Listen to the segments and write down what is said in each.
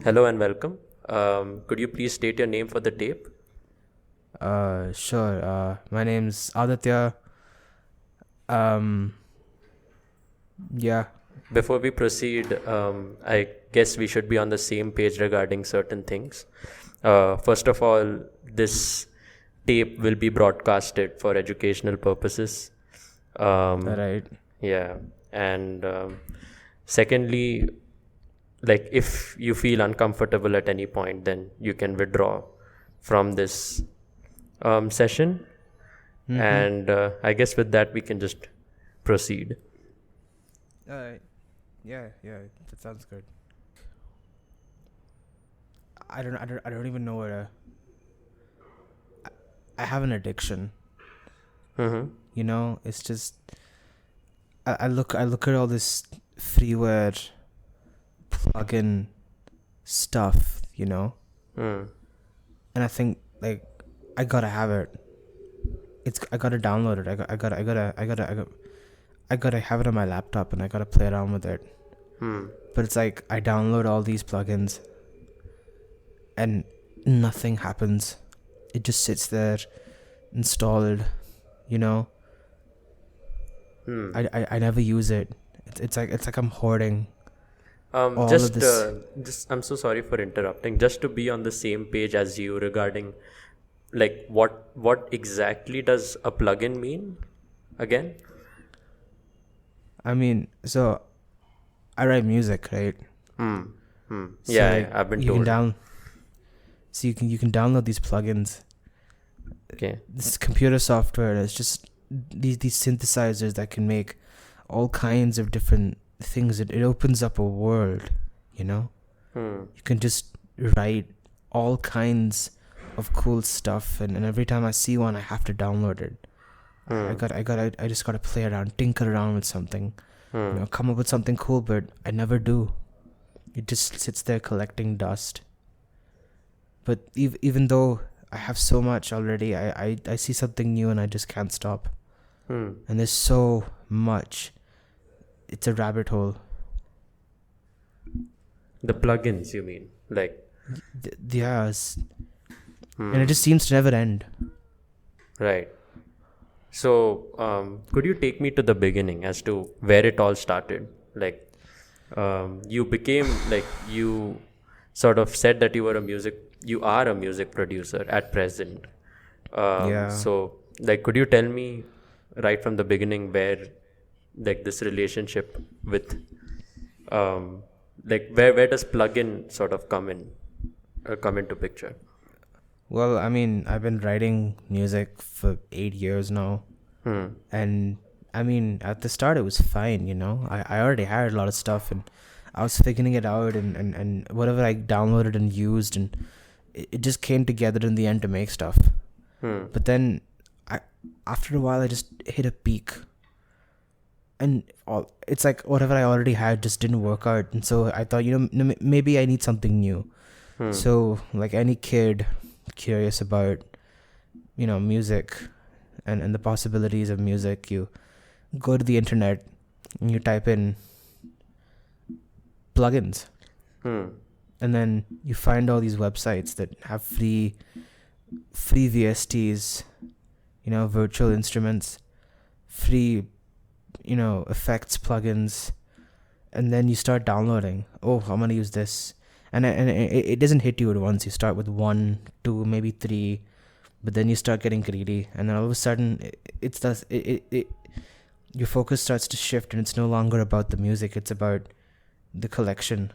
Hello and welcome. Could you please state your name for the tape? Sure. My name's Adithya. Um, yeah. Before we proceed, I guess we should be on the same page regarding certain things. First of all, this tape will be broadcasted for educational purposes. Um, Right. yeah. And secondly, like if you feel uncomfortable at any point, then you can withdraw from this session. Mm-hmm. And I guess with that, we can just proceed. Yeah. That sounds good. I don't even know where I have an addiction. Mm-hmm. You know, it's just I look at all this freeware plugin stuff. Mm. And I think like I gotta have it. I gotta download it. I gotta have it on my laptop and I gotta play around with it. Hmm. But it's like I download all these plugins and nothing happens. It just sits there installed, you know. Hmm. I never use it. It's like I'm hoarding all of this. Just I'm so sorry for interrupting. Just to be on the same page as you regarding, like, what exactly does a plugin mean? Again? I mean, so I write music, right? Hmm. Hmm. So Yeah, like I've been you told. you can download these plugins. Okay. This computer software. It's just these synthesizers that can make all kinds of different things. It opens up a world, you know. Hmm. You can just write all kinds of cool stuff, and every time I see one, I have to download it. Hmm. I just gotta play around, tinker around with something, Hmm. come up with something cool, but I never do. It just sits there collecting dust. But even though I have so much already, I see something new and I just can't stop. Hmm. And there's so much. It's a rabbit hole. The plugins, you mean? Like, Yes. hmm. And it just seems to never end. Right. So, could you take me to the beginning as to where it all started? Like, you became, like, you sort of said that you are a music producer at present. Yeah. So, like, could you tell me right from the beginning where, like, this relationship with, like, where does plugin sort of come into picture? Well, I mean, I've been writing music for 8 years now. Hmm. And I mean, at the start, it was fine, I already had a lot of stuff and I was figuring it out and whatever I downloaded and used, and it just came together in the end to make stuff. Hmm. But then after a while, I just hit a peak. And it's like whatever I already had just didn't work out. And so I thought, maybe I need something new. Hmm. So, like any kid curious about, music and the possibilities of music, you go to the internet and you type in plugins. Hmm. And then you find all these websites that have free VSTs, virtual instruments, free, effects plugins. And then you start downloading. Oh, I'm going to use this. And it doesn't hit you at once. You start with 1, 2, maybe 3, but then you start getting greedy, and then all of a sudden your focus starts to shift, and it's no longer about the music, it's about the collection.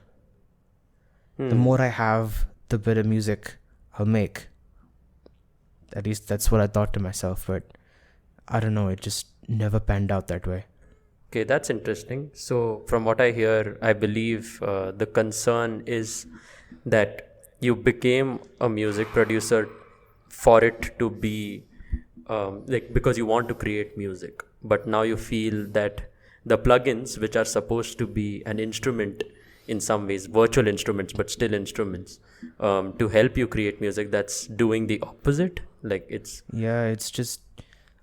The more I have, the better music I'll make. At least that's what I thought to myself, but I don't know, it just never panned out that way. Okay, that's interesting. So, from what I hear, I believe the concern is that you became a music producer for it to be like because you want to create music, but now you feel that the plugins, which are supposed to be an instrument in some ways, virtual instruments, but still instruments, to help you create music, that's doing the opposite. Like Yeah, it's just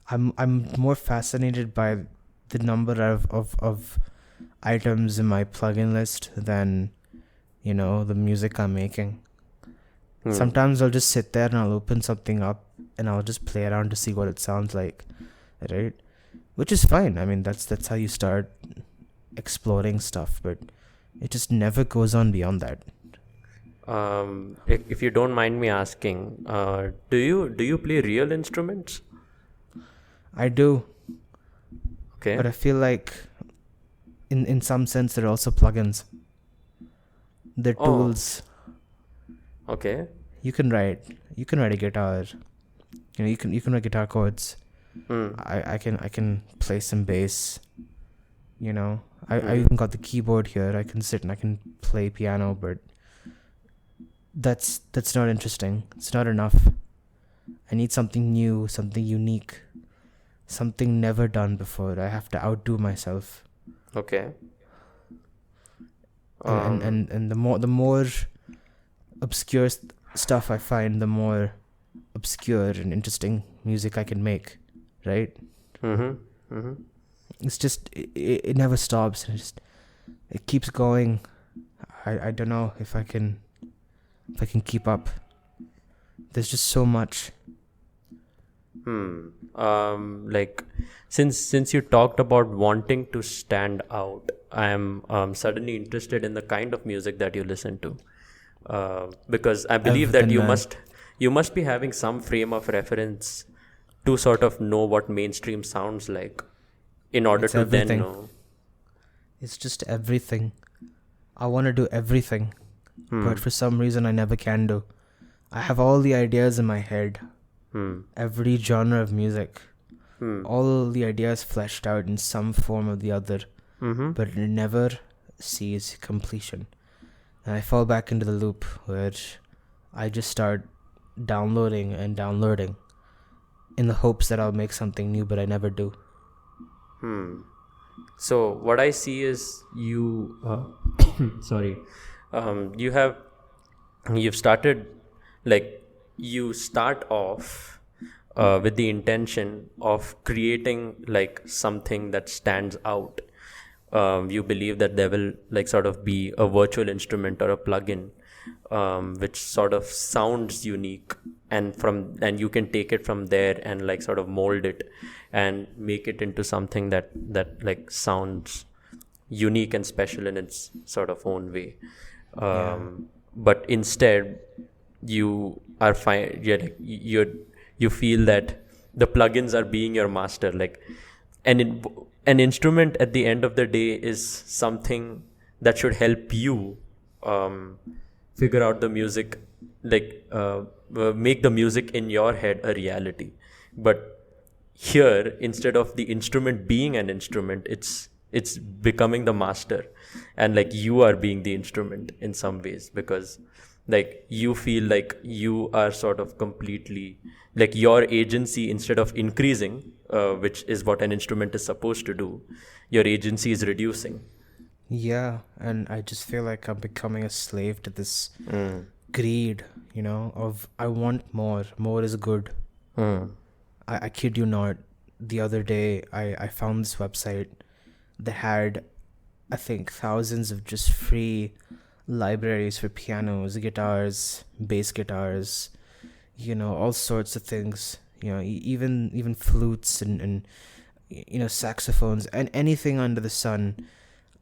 I'm more fascinated by the number of items in my plugin list than the music I'm making. Hmm. Sometimes I'll just sit there and I'll open something up and I'll just play around to see what it sounds like, right? Which is fine. I mean, that's how you start exploring stuff, but it just never goes on beyond that. If you don't mind me asking, do you play real instruments? I do, Okay. but I feel like in some sense they're also plugins. They're Oh, tools. okay. You can write a guitar. You can write guitar chords. Hmm. I can play some bass. I Hmm. even got the keyboard here. I can sit and I can play piano, but that's not interesting. It's not enough. I need something new, something unique, something never done before. I have to outdo myself. Okay. And Um. and the more obscure stuff I find, the more obscure and interesting music I can make, right? Mm-hmm. Mm-hmm. It's just it never stops. It keeps going. I don't know if I can keep up. There's just so much. Like, since you talked about wanting to stand out, I am suddenly interested in the kind of music that you listen to, because I believe that Everything, man. you must be having some frame of reference to sort of know what mainstream sounds like, in order It's to then everything. know. It's just everything. I want to do everything, Hmm. but for some reason I never can do. I have all the ideas in my head, Hmm. every genre of music, Hmm. all the ideas fleshed out in some form or the other, Mm-hmm. but it never sees completion. And I fall back into the loop where I just start downloading and downloading in the hopes that I'll make something new, but I never do. So what I see is you. Sorry. You have you've started, like, you start off with the intention of creating like something that stands out. You believe that there will like sort of be a virtual instrument or a plugin, which sort of sounds unique, and you can take it from there and like sort of mold it and make it into something that like sounds unique and special in its sort of own way. Yeah. But instead, you are fine. You feel that the plugins are being your master. Like, an instrument at the end of the day is something that should help you um, figure out the music, like make the music in your head a reality. But here, instead of the instrument being an instrument, it's becoming the master, and like you are being the instrument in some ways, because like you feel like you are sort of completely, like, your agency, instead of increasing, which is what an instrument is supposed to do, your agency is reducing. Yeah, and I just feel like I'm becoming a slave to this Mm. greed, of I want more. More is good. Mm. I kid you not. The other day, I found this website that had, I think, thousands of just free libraries for pianos, guitars, bass guitars, all sorts of things. Even flutes and saxophones and anything under the sun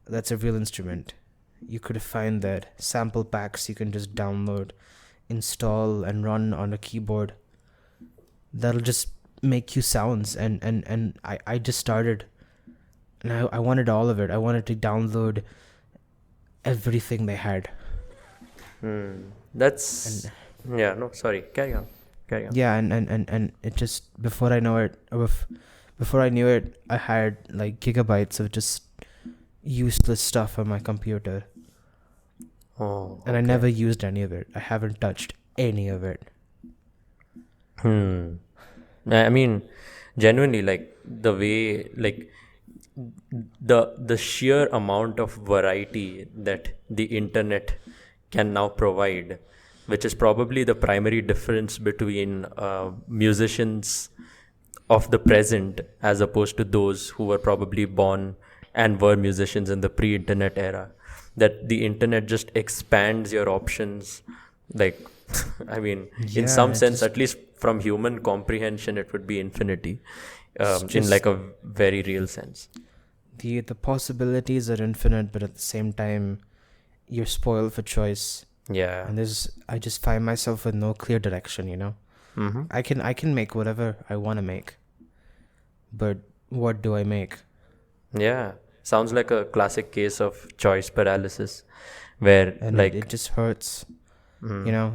that's a real instrument. You could find that sample packs you can just download, install, and run on a keyboard. That'll just make you sounds. And I just started. And I wanted all of it. I wanted to download everything they had. That's And yeah. No, sorry. Carry on. Carry on. yeah, and it just, before I know it, before I knew it, I had like gigabytes of just useless stuff on my computer. Oh, And I okay. never used any of it. I haven't touched any of it. I mean, genuinely, like the way, like the sheer amount of variety that the internet can now provide, which is probably the primary difference between musicians of the present as opposed to those who were probably born and were musicians in the pre-internet era. that the internet just expands your options. Like, I mean, in Yeah, some it sense, just at least from human comprehension, it would be infinity, it's in like just a very real sense. the possibilities are infinite, but at the same time, you're spoiled for choice. Yeah. And I just find myself with no clear direction, you know. Mm-hmm. I can make whatever I want to make, but what do I make? Yeah. Sounds like a classic case of choice paralysis, where And it like, just hurts. You mm, know,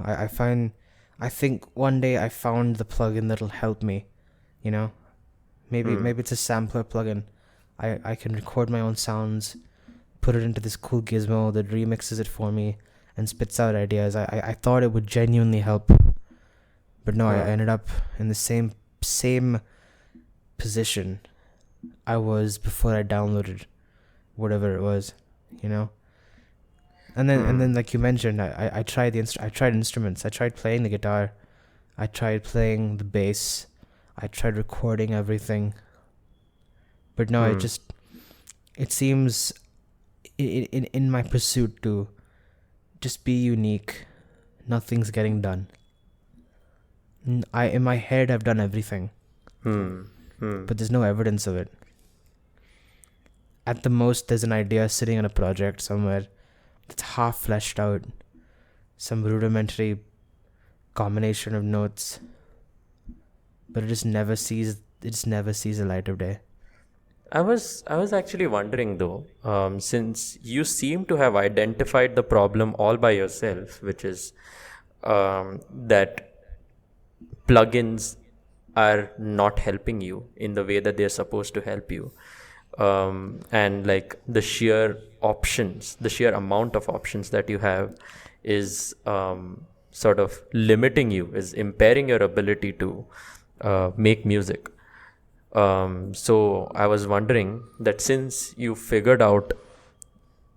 I think one day I found the plugin that'll help me, you know. mm, Maybe it's a sampler plugin. I can record my own sounds, put it into this cool gizmo that remixes it for me and spits out ideas. I thought it would genuinely help, but no, I mm, ended up in the same position I was before I downloaded whatever it was, you know. And then mm. like you mentioned, I tried I tried instruments. I tried playing the guitar. I tried playing the bass. I tried recording everything. But no, Hmm. it seems in my pursuit to just be unique, nothing's getting done. I in my head I've done everything, Hmm. Hmm. but there's no evidence of it. At the most, there's an idea sitting on a project somewhere that's half fleshed out, some rudimentary combination of notes, but it just never sees the light of day. I was actually wondering though, since you seem to have identified the problem all by yourself, which is that plugins are not helping you in the way that they're supposed to help you. And like the sheer amount of options that you have is sort of limiting you, is impairing your ability to make music. So I was wondering that since you figured out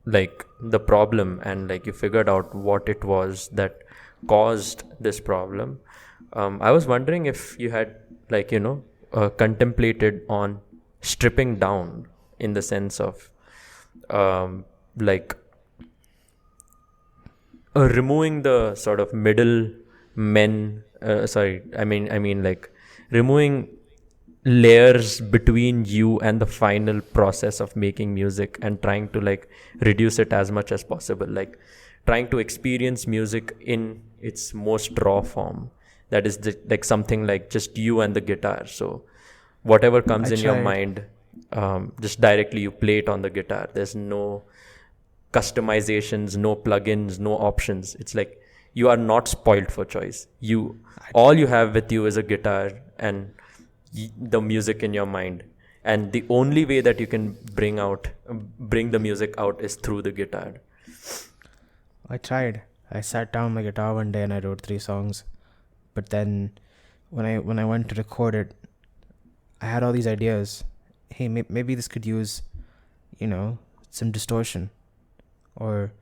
like the problem, and like you figured out what it was that caused this problem, I was wondering if you had like contemplated on stripping down, in the sense of like removing the sort of middle men sorry I mean like removing layers between you and the final process of making music, and trying to like reduce it as much as possible, like trying to experience music in its most raw form, that is like something like just you and the guitar. So whatever comes I in your tried. mind, just directly you play it on the guitar. There's no customizations, no plugins, no options. It's like you are not spoiled for choice. You I, All you have with you is a guitar and the music in your mind, and the only way that you can bring the music out is through the guitar. I tried. I sat down my guitar one day and I wrote 3 songs. But then, when I went to record it, I had all these ideas. Hey, maybe this could use, you know, some distortion, or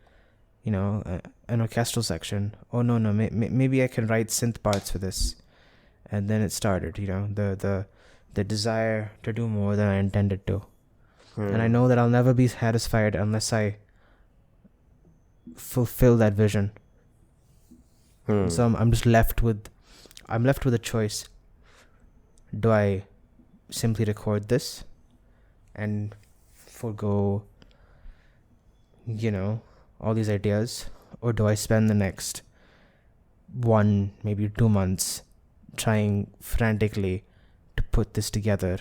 an orchestral section. Oh no, maybe I can write synth parts for this. And then it started. You know, the desire to do more than I intended to. And I Hmm. know that I'll never be satisfied unless I fulfill that vision. And Hmm. so I'm left with a choice. Do I simply record this and forego, all these ideas, or do I spend the next maybe 2 months trying frantically to put this together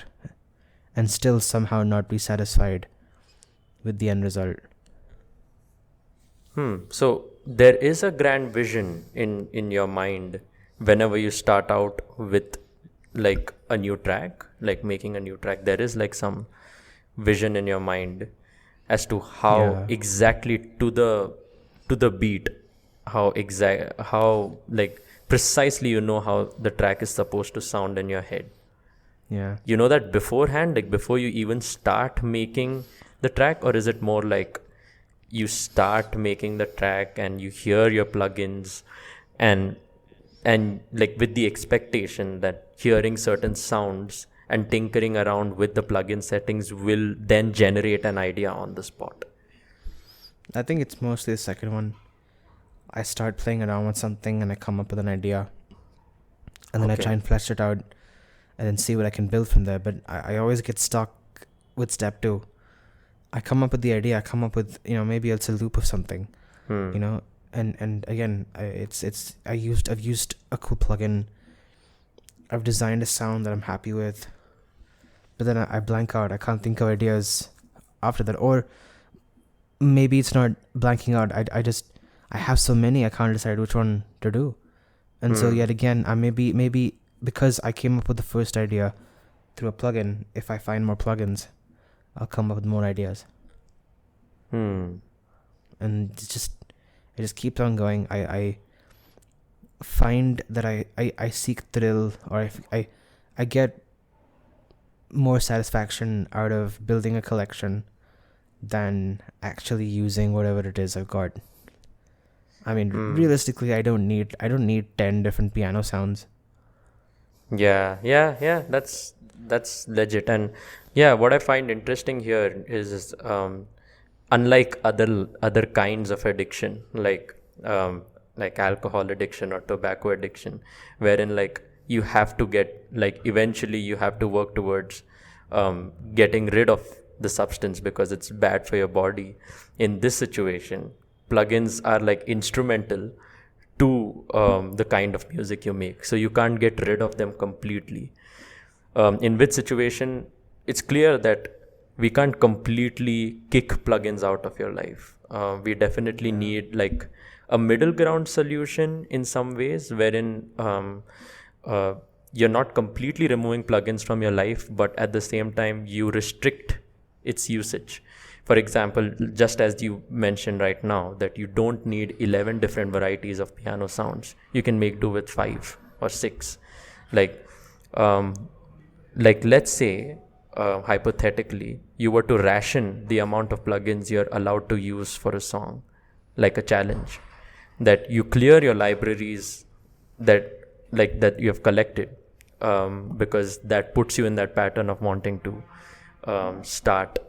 and still somehow not be satisfied with the end result? So there is a grand vision in your mind whenever you start out with like a new track, like making a new track. There is like some vision in your mind as to how Yeah, exactly to the beat, how like precisely you know how the track is supposed to sound in your head. yeah. You know that beforehand, like before you even start making the track, or is it more like you start making the track and you hear your plugins, and like with the expectation that hearing certain sounds and tinkering around with the plugin settings will then generate an idea on the spot? I think it's mostly the second one. I start playing around with something and I come up with an idea, and then I try and flesh it out and then see what I can build from there. But I always get stuck with step 2. I come up with the idea, I come up with, maybe it's a loop of something, and again, I've used a cool plugin. I've designed a sound that I'm happy with, but then I blank out. I can't think of ideas after that. Or maybe it's not blanking out. I have so many, I can't decide which one to do. And so yet again, I maybe because I came up with the first idea through a plugin, if I find more plugins, I'll come up with more ideas. And it just keeps on going. I find that I seek thrill, or I get more satisfaction out of building a collection than actually using whatever it is I've got. I mean, realistically, I don't need 10 different piano sounds. Yeah. That's legit. And yeah, what I find interesting here is unlike other kinds of addiction, like alcohol addiction or tobacco addiction, wherein like you have to get, like, eventually you have to work towards getting rid of the substance because it's bad for your body. In this situation, plugins are like instrumental to the kind of music you make, so you can't get rid of them completely. In which situation, it's clear that we can't completely kick plugins out of your life. We definitely need like a middle ground solution in some ways, wherein you're not completely removing plugins from your life, but at the same time you restrict its usage. For example, just as you mentioned right now, that you don't need 11 different varieties of piano sounds. You can make do with 5 or 6. Like let's say, hypothetically, you were to ration the amount of plugins you're allowed to use for a song, like a challenge, that you clear your libraries that you have collected, because that puts you in that pattern of wanting to start,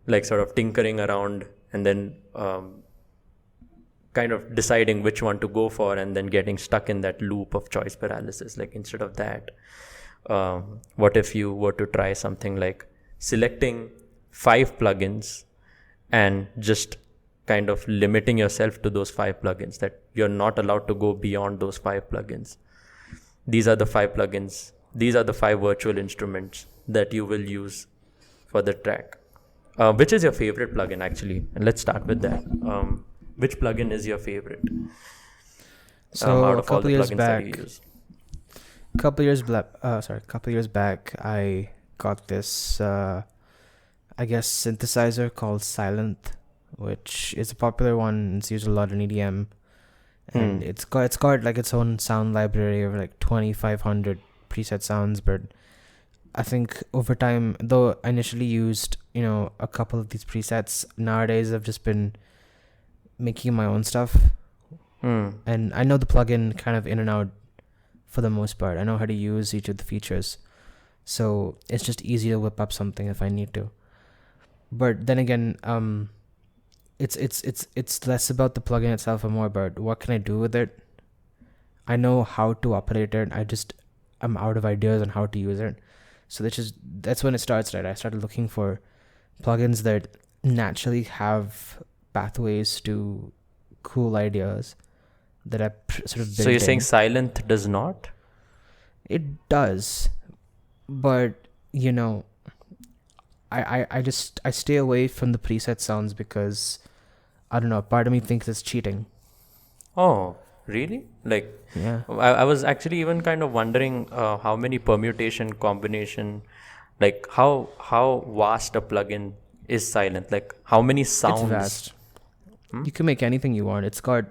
like sort of tinkering around, and then kind of deciding which one to go for, and then getting stuck in that loop of choice paralysis. Like, instead of that, what if you were to try something like selecting 5 plugins and just kind of limiting yourself to those 5 plugins, that you're not allowed to go beyond those 5 plugins. These are the 5 plugins. These are the 5 virtual instruments that you will use for the track. Which is your favorite plugin, actually? And let's start with that. Which plugin is your favorite? So out a of all the couple years plugins back, that you use. couple years back, I got this, I guess, synthesizer called Silent, which is a popular one. It's used a lot in EDM, and it's got like its own sound library of like 2,500 preset sounds. But I think over time, though I initially used a couple of these presets, nowadays I've just been making my own stuff, and I know the plugin kind of in and out for the most part. I know how to use each of the features, so it's just easy to whip up something if I need to. But then again, it's less about the plugin itself and more about what can I do with it. I know how to operate it. I'm out of ideas on how to use it. So that's when it starts, right? I started looking for plugins that naturally have pathways to cool ideas that I sort of built. So you're saying Silent does not? It does, but I stay away from the preset sounds because I don't know, part of me thinks it's cheating. Oh, really? Like, Yeah. I was actually even kind of wondering how many permutation, combination, like how vast a plugin is Silent. Like, how many sounds? It's vast. You can make anything you want. It's got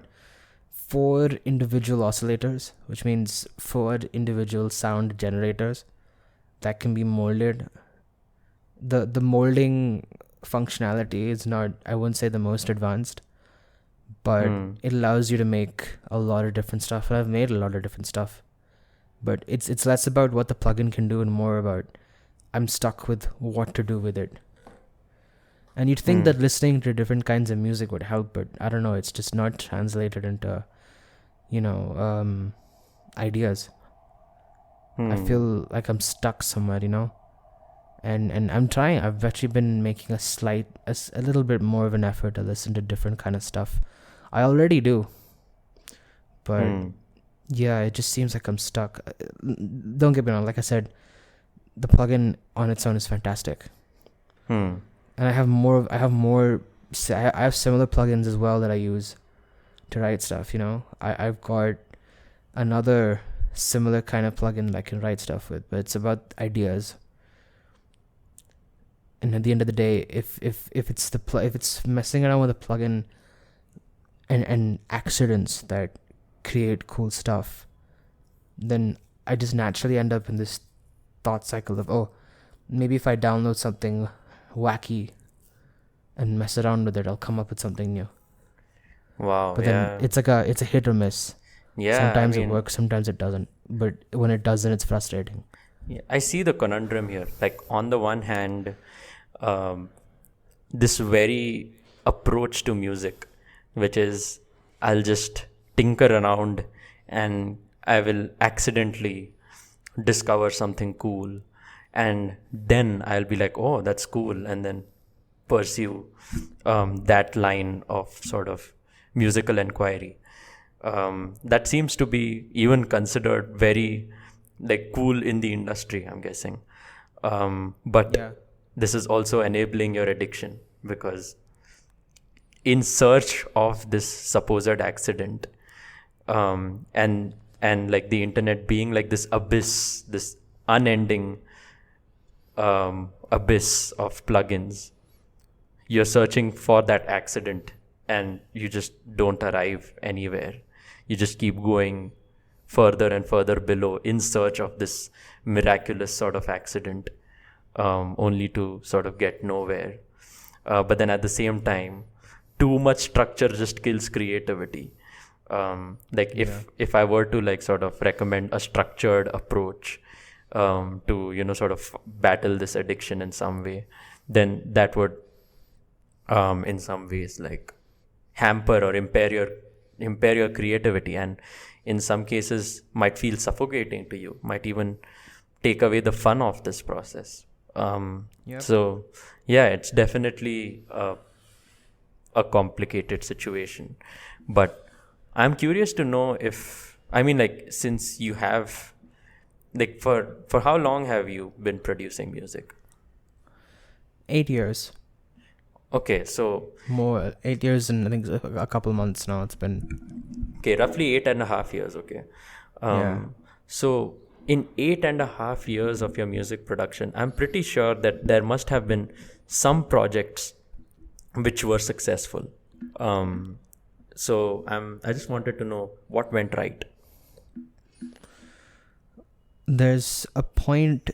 4 individual oscillators, which means 4 individual sound generators that can be molded. The molding functionality is not, I wouldn't say, the most advanced, but it allows you to make a lot of different stuff. And I've made a lot of different stuff, but it's less about what the plugin can do and more about I'm stuck with what to do with it. And you'd think that listening to different kinds of music would help, but I don't know, it's just not translated into, ideas. I feel like I'm stuck somewhere, and I'm trying. I've actually been making a little bit more of an effort to listen to different kind of stuff. I already do, but yeah, it just seems like I'm stuck. Don't get me wrong. Like I said, the plugin on its own is fantastic, and I have similar plugins as well that I use to write stuff. I've got another similar kind of plugin that I can write stuff with, but it's about ideas. And at the end of the day, if it's messing around with a plugin and accidents that create cool stuff, then I just naturally end up in this thought cycle of, oh, maybe if I download something wacky and mess around with it, I'll come up with something new. Wow. But then it's a hit or miss. Yeah. Sometimes it works, sometimes it doesn't. But when it doesn't, it's frustrating. Yeah, I see the conundrum here. Like, on the one hand, this very approach to music, which is I'll just tinker around and I will accidentally discover something cool, and then I'll be like, oh, that's cool, and then pursue that line of sort of musical inquiry. That seems to be even considered very like cool in the industry, I'm guessing. But Yeah. this is also enabling your addiction, because in search of this supposed accident, and like the internet being like this abyss, this unending abyss of plugins, you're searching for that accident and you just don't arrive anywhere. You just keep going further and further below in search of this miraculous sort of accident, only to sort of get nowhere. But then at the same time, too much structure just kills creativity. If I were to like sort of recommend a structured approach to sort of battle this addiction in some way, then that would in some ways like hamper or impair your creativity, and in some cases might feel suffocating to you, might even take away the fun of this process. So yeah, it's definitely a complicated situation. But I'm curious to know if, I mean, like, since you have, like, for how long have you been producing music? 8 years. Okay, so More, 8 years and I think a couple months now it's been. okay, roughly 8.5 years. Okay. So in 8.5 years of your music production, I'm pretty sure that there must have been some projects which were successful. So I just wanted to know what went right. There's a point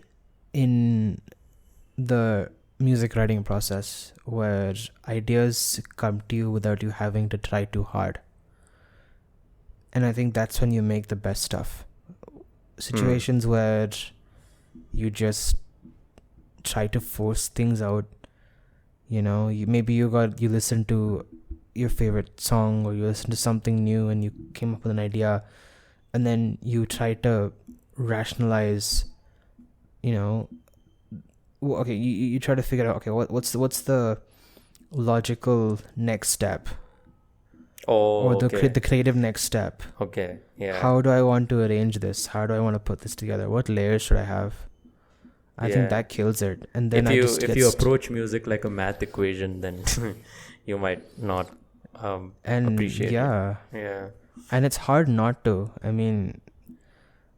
in the music writing process where ideas come to you without you having to try too hard. And I think that's when you make the best stuff. Situations where you just try to force things out, you listen to your favorite song, or you listen to something new and you came up with an idea, and then you try to rationalize, you try to figure out, okay, what's the logical next step, or the creative next step. Okay, yeah. How do I want to arrange this? How do I want to put this together? What layers should I have? I think that kills it. And then if you approach music like a math equation, then you might not appreciate it. Yeah. And it's hard not to. I mean,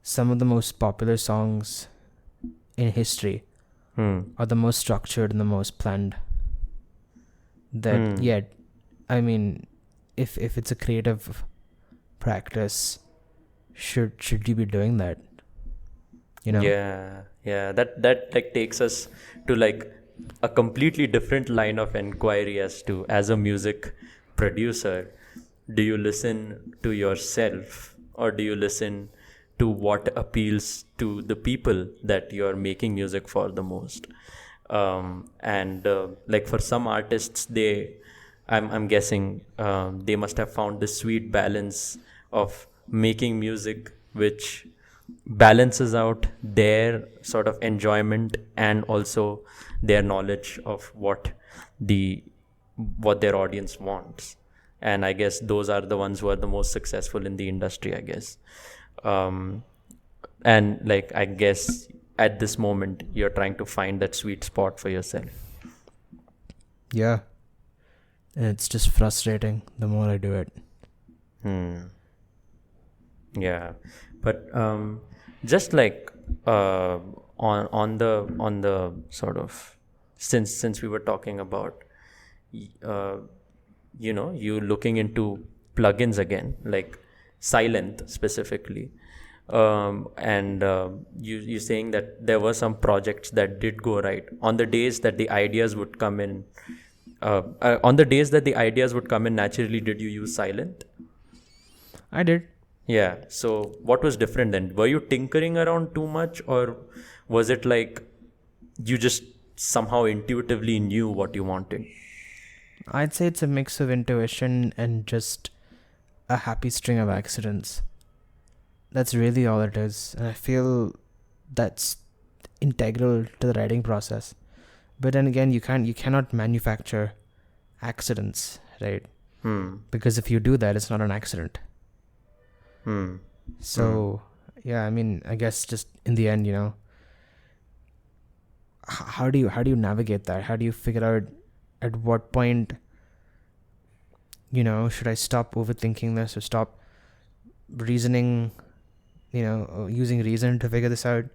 some of the most popular songs in history are the most structured and the most planned. I mean, if it's a creative practice, should you be doing that? Yeah. That like takes us to like a completely different line of inquiry as a music producer. Do you listen to yourself, or do you listen to what appeals to the people that you're making music for the most? And like for some artists, I'm guessing they must have found this sweet balance of making music which balances out their sort of enjoyment and also their knowledge of what their audience wants. And I guess those are the ones who are the most successful in the industry, I guess. And like, I guess at this moment you're trying to find that sweet spot for yourself. Yeah. And it's just frustrating the more I do it. Yeah, but just like on the sort of, since we were talking about you looking into plugins again, like Silent specifically, and you saying that there were some projects that did go right on the days that the ideas would come in. On the days that the ideas would come in naturally, did you use Silent? I did. Yeah. So what was different then? Were you tinkering around too much, or was it like you just somehow intuitively knew what you wanted? I'd say it's a mix of intuition and just a happy string of accidents. That's really all it is. And I feel that's integral to the writing process. But then again, you cannot manufacture accidents, right? Because if you do that, it's not an accident. So, yeah, I mean, I guess just in the end, how do you navigate that? How do you figure out at what point, should I stop overthinking this or stop reasoning, using reason to figure this out,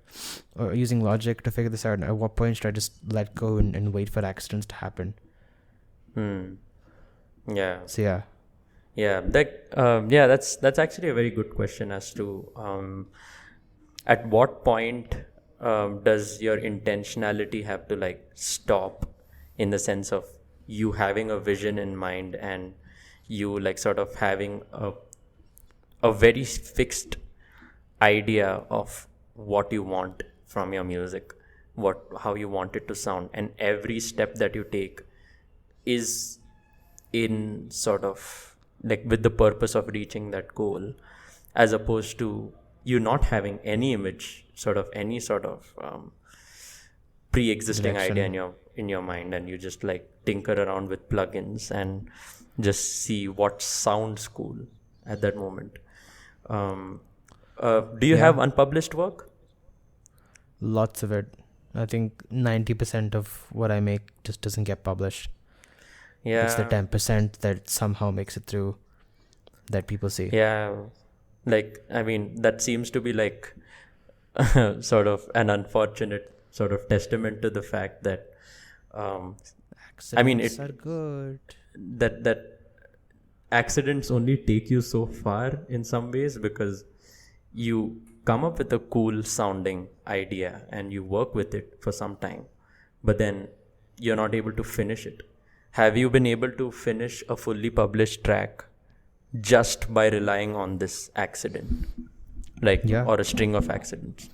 or using logic to figure this out? And at what point should I just let go and wait for accidents to happen? Yeah. So, yeah. Yeah, that's actually a very good question as to at what point does your intentionality have to like stop, in the sense of you having a vision in mind and you like sort of having a very fixed idea of what you want from your music, how you want it to sound, and every step that you take is in sort of like with the purpose of reaching that goal, as opposed to you not having any image, any sort of pre-existing Direction. idea in your mind, and you just like tinker around with plugins and just see what sounds cool at that moment. Do you have unpublished work? Lots of it. I think 90% of what I make just doesn't get published. Yeah. It's the 10% that somehow makes it through that people see. Yeah. Like, I mean, that seems to be like sort of an unfortunate sort of testament to the fact that Accidents are good. That accidents only take you so far in some ways, because you come up with a cool sounding idea and you work with it for some time, but then you're not able to finish it. Have you been able to finish a fully published track just by relying on this accident, or a string of accidents?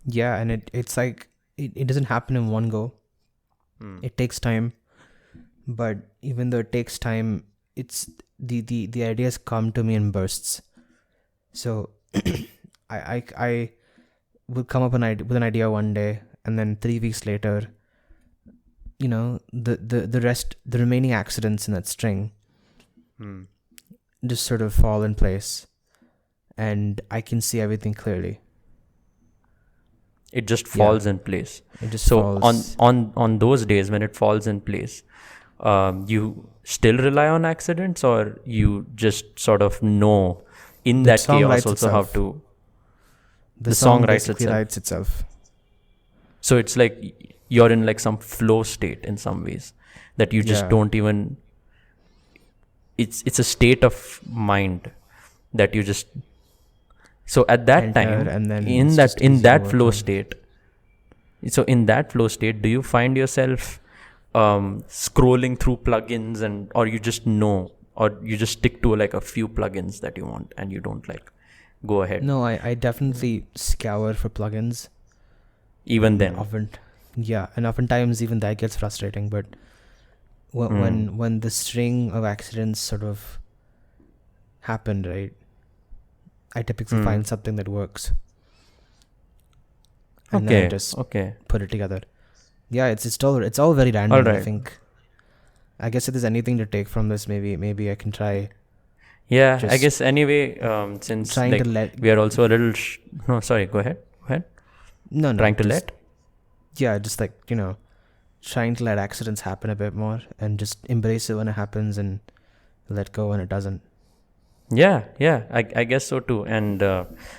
Yeah, and it's like it doesn't happen in one go. It takes time, but even though it takes time, it's the ideas come to me in bursts. So I will come up with an idea one day, and then 3 weeks later, the remaining accidents in that string just sort of fall in place, and I can see everything clearly. It just falls in place. It just falls. on those days when it falls in place, you still rely on accidents, or you just sort of know in that chaos also how to... The song writes itself. So it's like you're in like some flow state in some ways that you just don't even... It's a state of mind that you just... So at that time, and then in that flow state, do you find yourself scrolling through plugins, or you just know, or you just stick to like a few plugins that you want and you don't like go ahead? No, I definitely scour for plugins. Even then? Yeah, and oftentimes even that gets frustrating. But when the string of accidents sort of happened, right, I typically find something that works, and then I just put it together. Yeah, it's all very random. All right. I think. I guess if there's anything to take from this, maybe I can try. Yeah, I Just guess anyway, since trying like to let we are also a little no, sorry, go ahead. no Trying to just, let. yeah, just like, trying to let accidents happen a bit more and just embrace it when it happens and let go when it doesn't. Yeah, I guess so too. And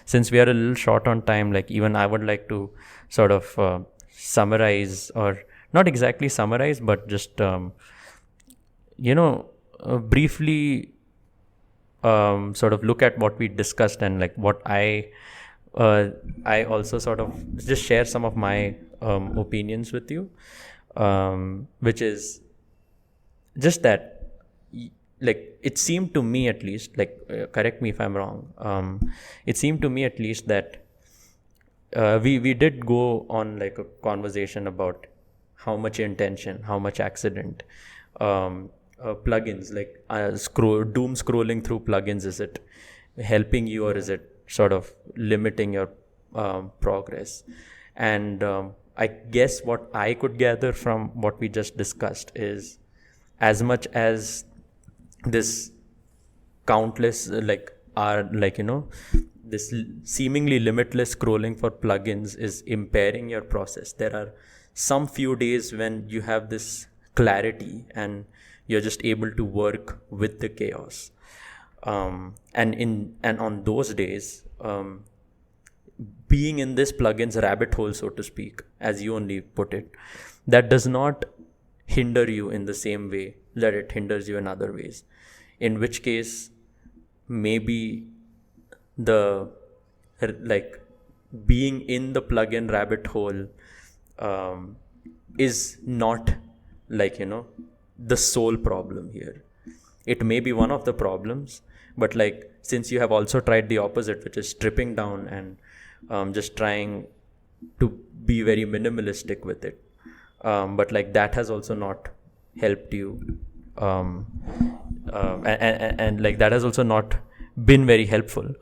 since we are a little short on time, like even I would like to sort of summarize, or not exactly summarize, but just briefly sort of look at what we discussed, and like what I also sort of just share some of my opinions with you, which is just that like it seemed to me at least, like correct me if I'm wrong, it seemed to me at least that we did go on like a conversation about how much intention, how much accident, plugins, like doom scrolling through plugins, is it helping you, or is it sort of limiting your progress? And I guess what I could gather from what we just discussed is, as much as this countless this seemingly limitless scrolling for plugins is impairing your process, there are some few days when you have this clarity and you're just able to work with the chaos, and on those days, being in this plugins rabbit hole, so to speak, as you only put it, that does not hinder you in the same way that it hinders you in other ways, in which case maybe the like being in the plugin rabbit hole is not like the sole problem here. It may be one of the problems, but like since you have also tried the opposite, which is stripping down and just trying to be very minimalistic with it, but like that has also not helped you, and like that has also not been very helpful,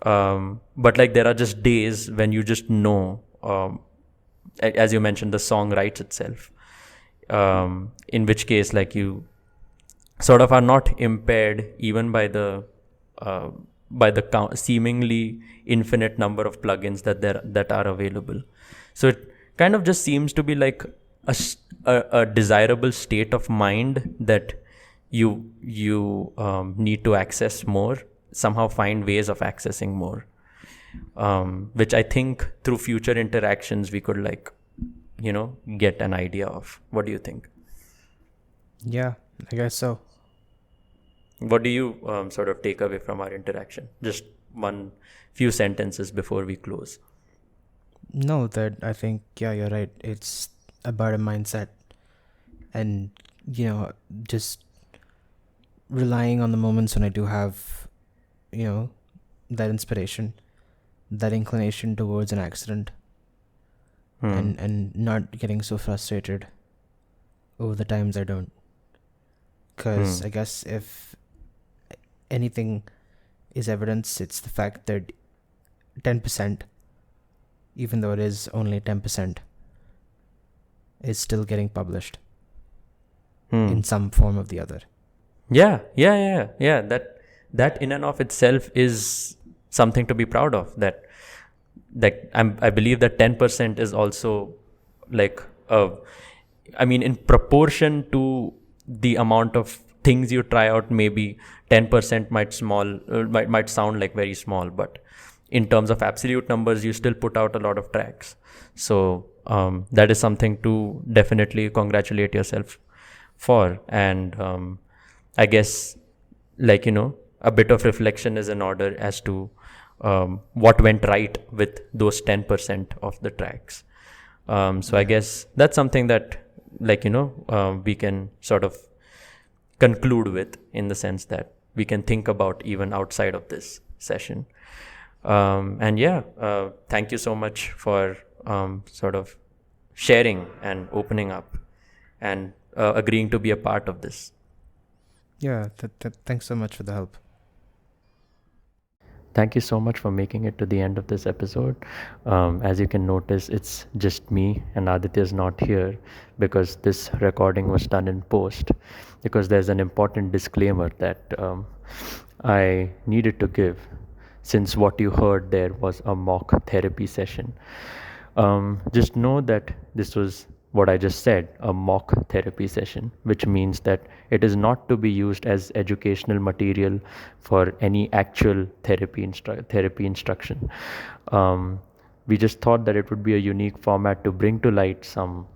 but like there are just days when you just know, as you mentioned, the song writes itself, in which case like you sort of are not impaired even by the seemingly infinite number of plugins that are available. So it kind of just seems to be like a desirable state of mind that you need to access more, somehow find ways of accessing more, which I think through future interactions we could like get an idea of. What do you think? Yeah, I guess so. What do you sort of take away from our interaction? Just one few sentences before we close. No, that I think, yeah, you're right. It's about a mindset and, just relying on the moments when I do have, that inspiration, that inclination towards an accident, and not getting so frustrated over the times I don't. Because I guess if anything is evidence, it's the fact that 10%, even though it is only 10%, is still getting published in some form or the other. Yeah. That in and of itself is something to be proud of. That I believe that 10% is also like in proportion to the amount of things you try out, maybe 10% might sound like very small, but in terms of absolute numbers, you still put out a lot of tracks. So that is something to definitely congratulate yourself for. And I guess like a bit of reflection is in order as to what went right with those 10% of the tracks. So I guess that's something that like we can sort of conclude with, in the sense that we can think about even outside of this session. And thank you so much for sort of sharing and opening up and agreeing to be a part of this. Yeah, thanks so much for the help. Thank you so much for making it to the end of this episode. As you can notice, it's just me, and Adithya is not here because this recording was done in post. Because there's an important disclaimer that I needed to give, since what you heard there was a mock therapy session. Just know that this was what I just said, a mock therapy session, which means that it is not to be used as educational material for any actual therapy instruction. We just thought that it would be a unique format to bring to light some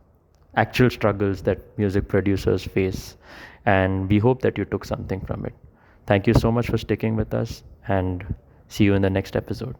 actual struggles that music producers face, and we hope that you took something from it. Thank you so much for sticking with us, and see you in the next episode.